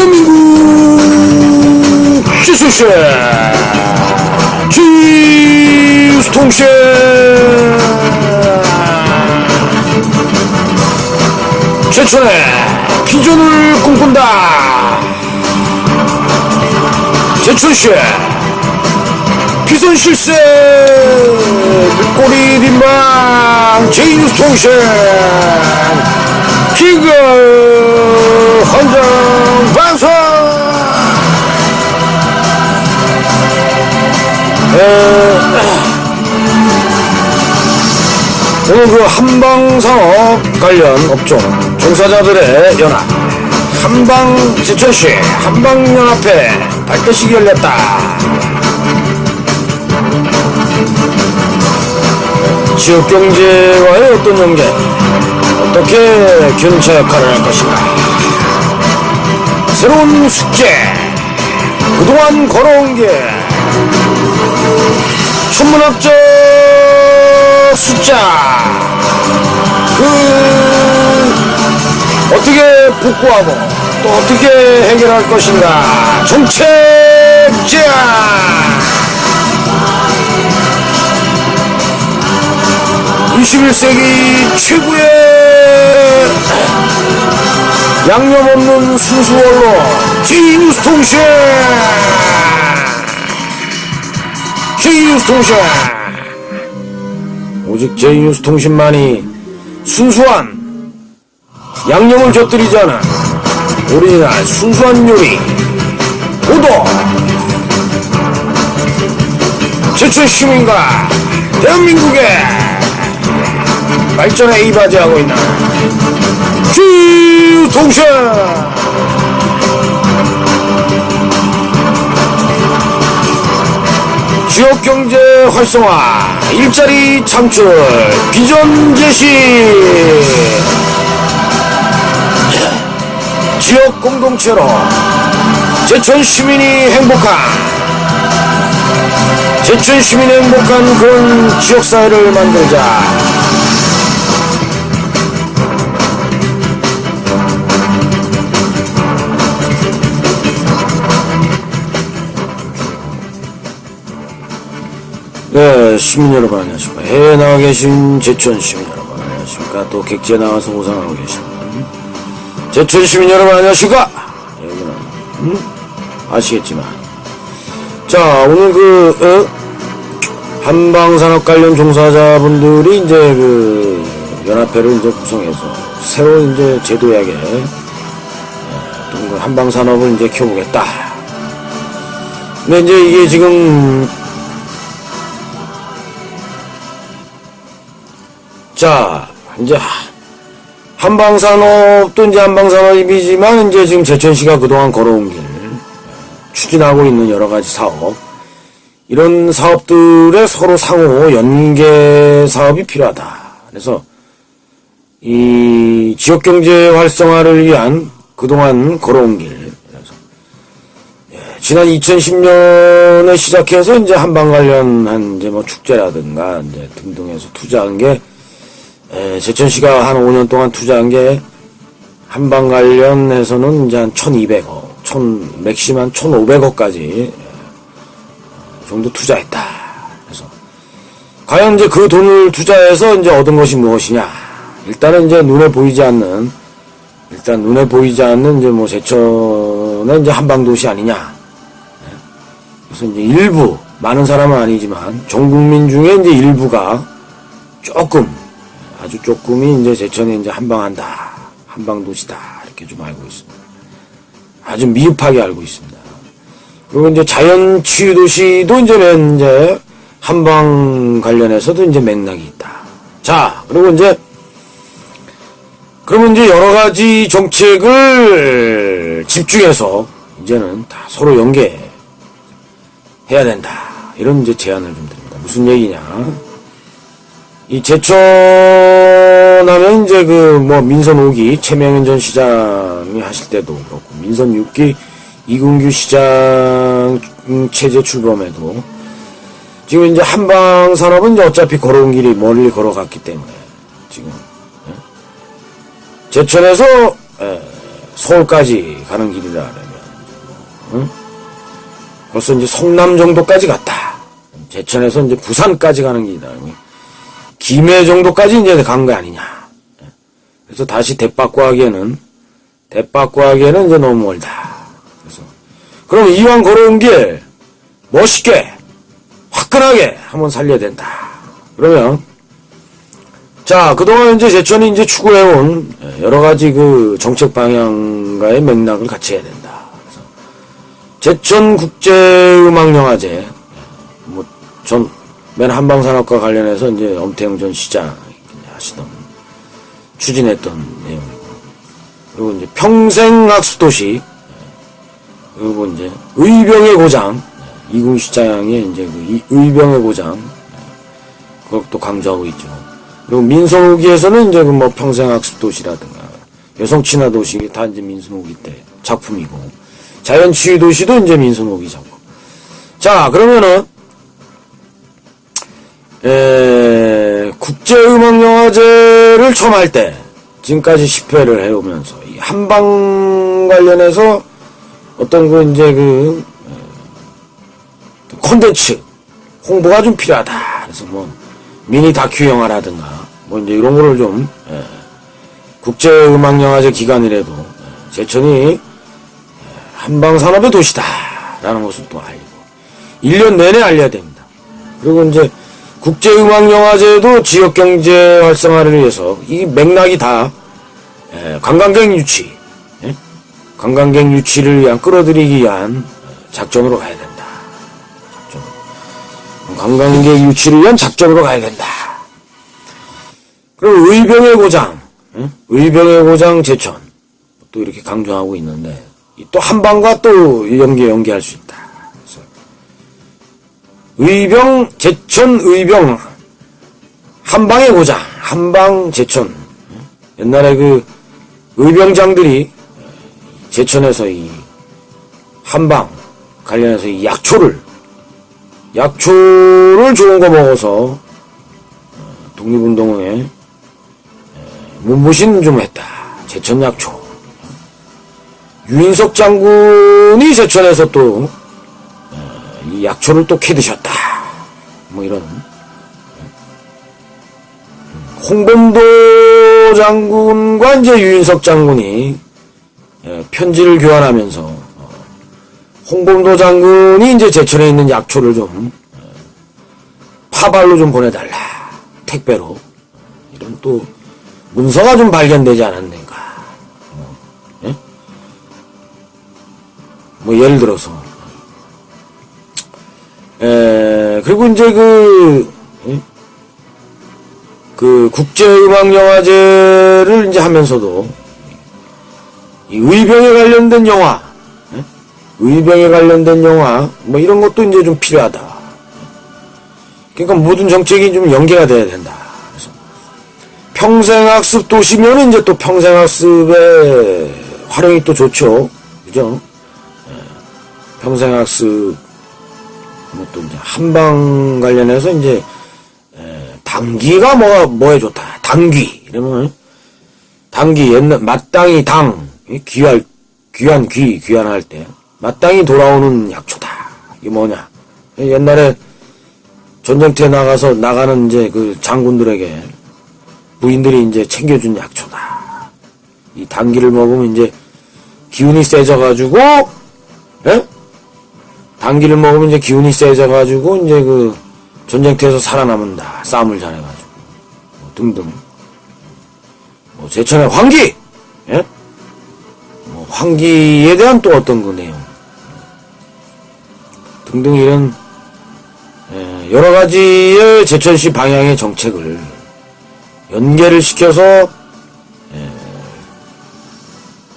대한민국 최순실 지스통신 제천의 기존을 꿈꾼다. 제천시 비선실세 물꼬리 빈방 제이뉴스통신 기금 헌정 방송. 오늘 그 한방산업 관련 업종 종사자들의 연합 한방 제천시 한방연합회 발대식이 열렸다. 지역경제와의 어떤 연계, 어떻게 견차 역할을 할 것인가. 새로운 숙제, 그동안 걸어온 게 천문학적 숫자, 어떻게 복구하고 또 어떻게 해결할 것인가. 정책 제안. 21세기 최고의 양념 없는 순수 언론 제이뉴스통신. 제이뉴스통신. 오직 제이뉴스통신만이 순수한 양념을 곁들이지 않은 오리지널 순수한 요리 보도. 제천 시민과 대한민국의 발전에 이바지하고 있는 제이뉴스통신. 지역경제 활성화, 일자리 창출, 비전 제시. 지역 공동체로 제천 시민이 행복한 그런 지역사회를 만들자. 네, 시민 여러분 안녕하십니까. 해외에 나와 계신 제천 시민 여러분 안녕하십니까. 또 객지에 나와서 고생하고 계신 제천 시민 여러분 안녕하십니까. 여기는 아시겠지만, 자, 오늘 한방산업 관련 종사자분들이 이제 연합회를 이제 구성해서 새로운 이제 제도약에 한방산업을 이제 키워보겠다. 근데 이제 이게 지금 자, 이제 한방산업도 이제 한방산업이지만 이제 지금 제천시가 그동안 걸어온 길, 추진하고 있는 여러 가지 사업, 이런 사업들의 서로 상호 연계 사업이 필요하다. 그래서 이 지역경제 활성화를 위한 그동안 걸어온 길, 그래서 지난 2010년에 시작해서 이제 한방 관련한 이제 뭐 축제라든가 이제 등등해서 투자한 게, 제천시가 한 5년 동안 투자한 게 한방 관련해서는 이제 한 1200억, 맥시멈 1500억까지 정도 투자했다. 그래서 과연 이제 그 돈을 투자해서 이제 얻은 것이 무엇이냐? 일단은 이제 눈에 보이지 않는 이제 뭐 제천은 이제 한방도시 아니냐? 그래서 이제 일부, 많은 사람은 아니지만 전 국민 중에 이제 일부가 아주 조금이 이제 제천에 이제 한방한다, 한방도시다, 이렇게 좀 알고 있습니다. 아주 미흡하게 알고 있습니다. 그리고 이제 자연치유도시도 이제 한방 관련해서도 이제 맥락이 있다. 자, 그러면 이제 여러 가지 정책을 집중해서 이제는 다 서로 연계해야 된다. 이런 이제 제안을 좀 드립니다. 무슨 얘기냐? 이 제천 하면 이제 민선 5기 최명현 전 시장이 하실 때도 그렇고, 민선 6기 이근규 시장 체제 출범에도 지금 이제 한방 산업은 이제 어차피 걸어온 길이 멀리 걸어갔기 때문에 지금 제천에서 서울까지 가는 길이라면 벌써 이제 성남 정도까지 갔다. 제천에서 이제 부산까지 가는 길이다. 김해 정도까지 이제 간 거 아니냐. 그래서 다시 대박구하기에는 이제 너무 멀다. 그래서 그럼 이왕 걸어온 길 멋있게 화끈하게 한번 살려야 된다. 그러면 자, 그동안 이제 제천이 이제 추구해온 여러 가지 그 정책 방향과의 맥락을 같이 해야 된다. 그래서 제천 국제음악영화제, 맨 한방산업과 관련해서 이제 엄태영 전 시장 하시던, 추진했던 내용이고, 그리고 이제 평생학습도시, 그리고 이제 의병의 고장, 이궁시장의 이제 그 의병의 고장, 그것도 강조하고 있죠. 그리고 민선호기에서는 이제 그 뭐 평생학습도시라든가 여성친화도시 다 이제 민선호기 때 작품이고, 자연치유도시도 이제 민선호기 작품. 자, 그러면은 국제음악영화제를 처음 할 때 지금까지 10회를 해오면서 이 한방 관련해서 어떤 그 이제 그 콘텐츠 홍보가 좀 필요하다. 그래서 뭐 미니 다큐 영화라든가 뭐 이제 이런 거를 좀 국제음악영화제 기간이라도 제천이 한방 산업의 도시다라는 것을 또 알리고 1년 내내 알려야 됩니다. 그리고 이제 국제음악영화제도 지역경제 활성화를 위해서 이 맥락이 다 관광객 유치, 관광객 유치를 위한 끌어들이기 위한 작전으로 가야 된다. 관광객 유치를 위한 작전으로 가야 된다. 그리고 의병의 고장, 의병의 고장 제천 또 이렇게 강조하고 있는데 또 한방과 또 연계할 수 있다. 의병, 제천 의병, 한방의 고장, 한방 제천. 옛날에 그 의병장들이 제천에서 이 한방 관련해서 이 약초를 좋은 거 먹어서 독립운동에 몸보신 좀 했다. 제천 약초. 유인석 장군이 제천에서 또 이 약초를 또 캐드셨다. 뭐 이런. 홍범도 장군과 이제 유인석 장군이 편지를 교환하면서 홍범도 장군이 이제 제천에 있는 약초를 좀 파발로 좀 보내달라. 택배로. 이런 또 문서가 좀 발견되지 않았는가. 뭐 예를 들어서 그리고 이제 그 국제음악영화제를 이제 하면서도 이 의병에 관련된 영화, 뭐 이런 것도 이제 좀 필요하다. 그러니까 모든 정책이 좀 연계가 돼야 된다. 그래서 평생학습 도시면은 이제 또 평생학습의 활용이 또 좋죠. 그죠? 평생학습 또 이제 한방 관련해서 이제 당귀가 뭐에 좋다. 당귀 이러면 당귀 옛날 마땅히 당 귀환할 때 마땅히 돌아오는 약초다. 이게 뭐냐? 옛날에 전쟁터에 나가는 이제 그 장군들에게 부인들이 이제 챙겨준 약초다. 이 당귀를 먹으면 이제 기운이 세져가지고, 당귀를 먹으면 이제 기운이 세져가지고, 이제 그, 전쟁터에서 살아남는다. 싸움을 잘해가지고. 뭐 등등. 뭐, 제천의 황기! 뭐, 황기에 대한 또 어떤 그 내용. 등등 이런, 여러 가지의 제천시 방향의 정책을 연계를 시켜서,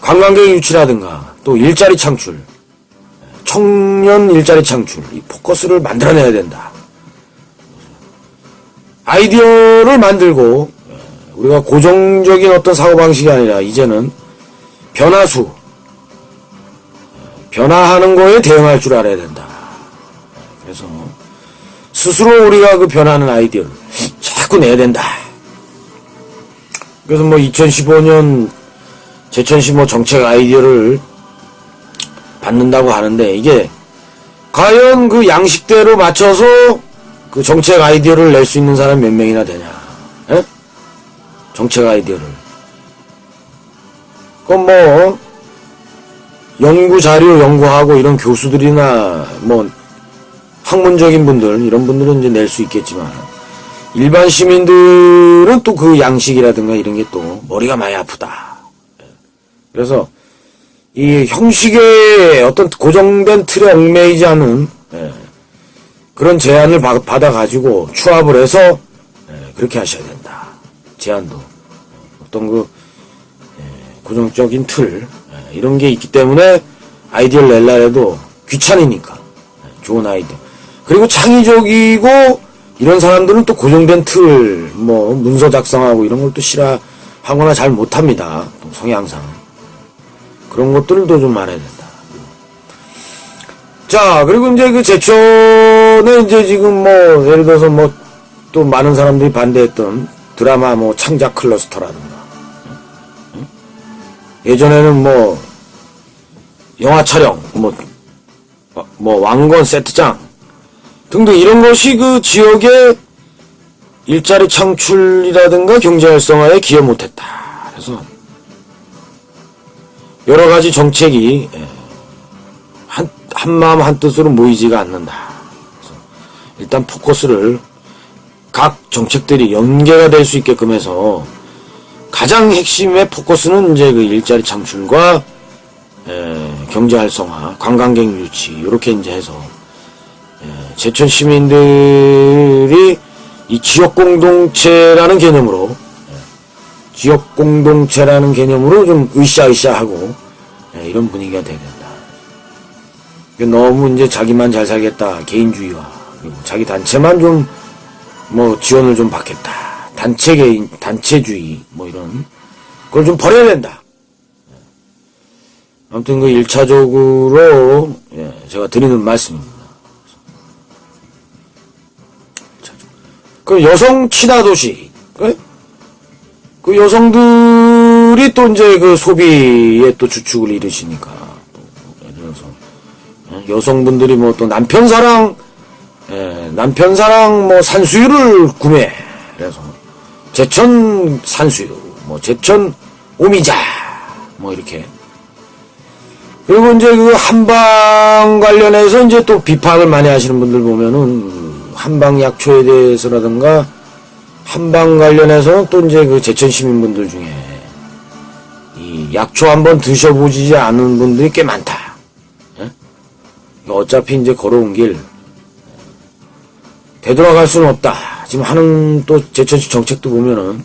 관광객 유치라든가, 또 일자리 창출, 청년 일자리 창출, 이 포커스를 만들어내야 된다. 아이디어를 만들고 우리가 고정적인 어떤 사고방식이 아니라 이제는 변화하는 거에 대응할 줄 알아야 된다. 그래서 스스로 우리가 그 변하는 아이디어를 자꾸 내야 된다. 그래서 뭐 2015년 제천시 뭐 정책 아이디어를 받는다고 하는데, 이게 과연 그 양식대로 맞춰서 그 정책 아이디어를 낼 수 있는 사람이 몇 명이나 되냐? 에? 정책 아이디어를. 그건 뭐 연구 자료 연구하고 이런 교수들이나 뭐 학문적인 분들, 이런 분들은 이제 낼 수 있겠지만, 일반 시민들은 또 그 양식이라든가 이런 게 또 머리가 많이 아프다. 그래서 이 형식의 어떤 고정된 틀에 얽매이지 않은 그런 제안을 받아가지고 추합을 해서 그렇게 하셔야 된다. 제안도 어떤 그 고정적인 틀 이런 게 있기 때문에 아이디어를 낼라 해도 귀찮으니까 좋은 아이디어. 그리고 창의적이고 이런 사람들은 또 고정된 틀, 뭐 문서 작성하고 이런 걸 또 싫어하거나 잘 못합니다. 또 성향상. 그런 것들도 좀 알아야 된다. 자, 그리고 이제 그 제천에 이제 지금 뭐 예를 들어서 뭐 또 많은 사람들이 반대했던 드라마 뭐 창작 클러스터라든가, 예전에는 뭐 영화 촬영, 뭐 왕건 세트장 등등 이런 것이 그 지역의 일자리 창출이라든가 경제 활성화에 기여 못했다. 그래서 여러 가지 정책이 한 마음 한 뜻으로 모이지가 않는다. 그래서 일단 포커스를 각 정책들이 연계가 될 수 있게끔 해서 가장 핵심의 포커스는 이제 그 일자리 창출과 경제 활성화, 관광객 유치 이렇게 이제 해서 제천 시민들이 이 지역 공동체라는 개념으로 좀 으쌰으쌰하고 이런 분위기가 돼야 된다. 너무 이제 자기만 잘 살겠다 개인주의와 그리고 자기 단체만 좀 뭐 지원을 좀 받겠다 단체주의 뭐 이런 그걸 좀 버려야 된다. 아무튼 그 1차적으로 제가 드리는 말씀입니다. 그 여성 친화 도시, 그 여성들이 또 이제 그 소비에 또 주축을 이루시니까, 예를 들어서 여성분들이 뭐 또 남편 사랑 뭐 산수유를 구매, 그래서 제천 산수유, 뭐 제천 오미자, 뭐 이렇게. 그리고 이제 그 한방 관련해서 이제 또 비판을 많이 하시는 분들 보면은 한방 약초에 대해서라든가 한방 관련해서는 또 이제 그 제천 시민분들 중에 이 약초 한번 드셔보지 않은 분들이 꽤 많다. 어차피 이제 걸어온 길 되돌아갈 수는 없다. 지금 하는 또 제천시 정책도 보면은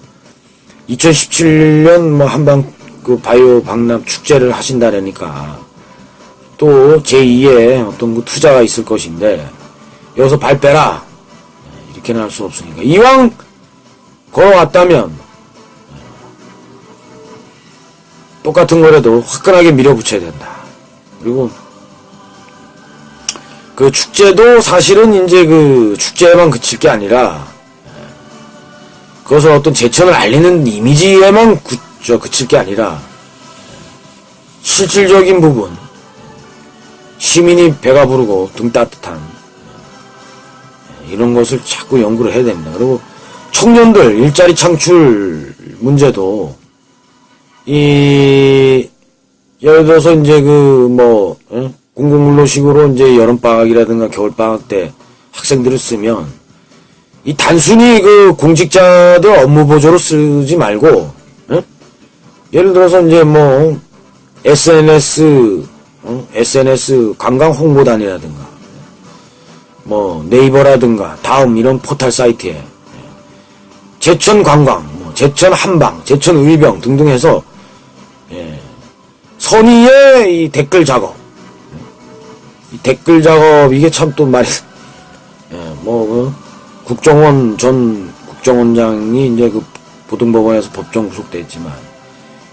2017년 뭐 한방 그 바이오 박람 축제를 하신다라니까 또 제2의 어떤 그 투자가 있을 것인데 여기서 발 빼라 이렇게는 할 수 없으니까 이왕 걸어왔다면 똑같은 거라도 화끈하게 밀어붙여야 된다. 그리고 그 축제도 사실은 이제 그 축제에만 그칠 게 아니라 그것을 어떤 제천을 알리는 이미지에만 그칠 게 아니라 실질적인 부분 시민이 배가 부르고 등 따뜻한 이런 것을 자꾸 연구를 해야 됩니다. 그리고 청년들 일자리 창출 문제도 예를 들어서 이제 공공근로식으로 이제 여름방학이라든가 겨울방학 때 학생들을 쓰면 이 단순히 그 공직자들 업무 보조로 쓰지 말고 예를 들어서 이제 뭐 SNS 관광 홍보단이라든가 뭐 네이버라든가 다음 이런 포털 사이트에 제천 관광, 뭐 제천 한방, 제천 의병 등등 해서 선의의 이 댓글 작업, 이게 참 또 말이 국정원 전 국정원장이 이제 그 보등법원에서 법정 구속됐지만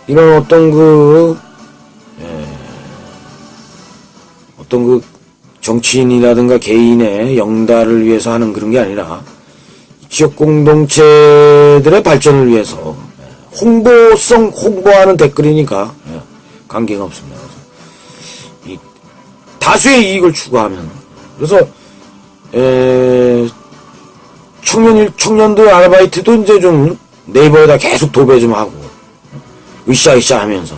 이런 어떤 정치인이라든가 개인의 영달을 위해서 하는 그런 게 아니라 지역 공동체들의 발전을 위해서 홍보하는 댓글이니까 관계가 없습니다. 그래서 다수의 이익을 추구하면. 그래서 청년들 아르바이트도 이제 좀 네이버에다 계속 도배 좀 하고 으쌰으쌰 하면서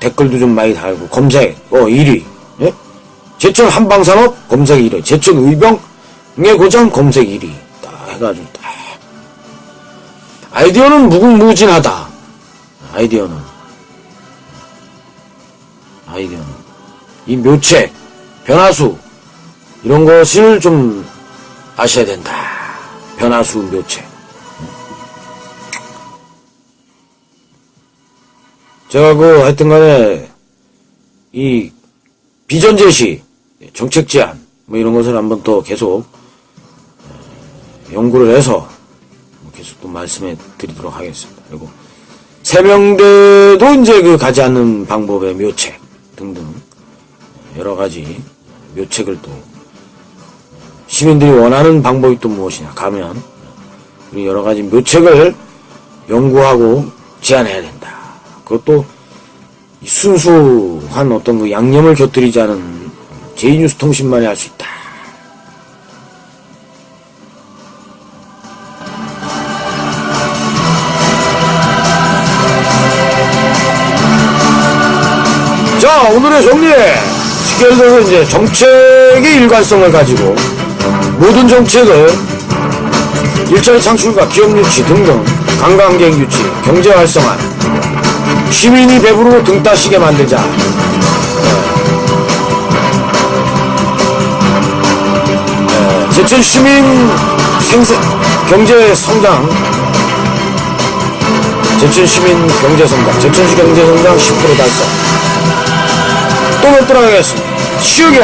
댓글도 좀 많이 달고 검색 1위 예? 제천 한방산업 검색 1위, 제천 의병의 고장 검색 1위 딱 해가지고 딱 아이디어는 무궁무진하다. 아이디어는 이 묘책, 변화수 이런 것을 좀 아셔야 된다. 변화수, 묘책. 제가 하여튼 간에 이 비전 제시, 정책 제안 뭐 이런 것을 한번 또 계속 연구를 해서 계속 또 말씀해 드리도록 하겠습니다. 그리고 세명대도 이제 가지 않는 방법의 묘책 등등 여러 가지 묘책을 또 시민들이 원하는 방법이 또 무엇이냐 가면 우리 여러 가지 묘책을 연구하고 제안해야 된다. 그것도 순수한 어떤 그 양념을 곁들이지 않은 제2뉴스 통신만이 할 수 있다. 자, 오늘의 정리. 쉽게 얘기해서 이제 정책의 일관성을 가지고 모든 정책을 일자리 창출과 기업 유치 등등 관광객 유치, 경제 활성화, 시민이 배부르고 등 따시게 만들자. 제천 시민 경제 성장, 제천 시민 경제 성장, 제천시 경제 성장 10% 달성. 또 뵙도록 하겠습니다. 시우게!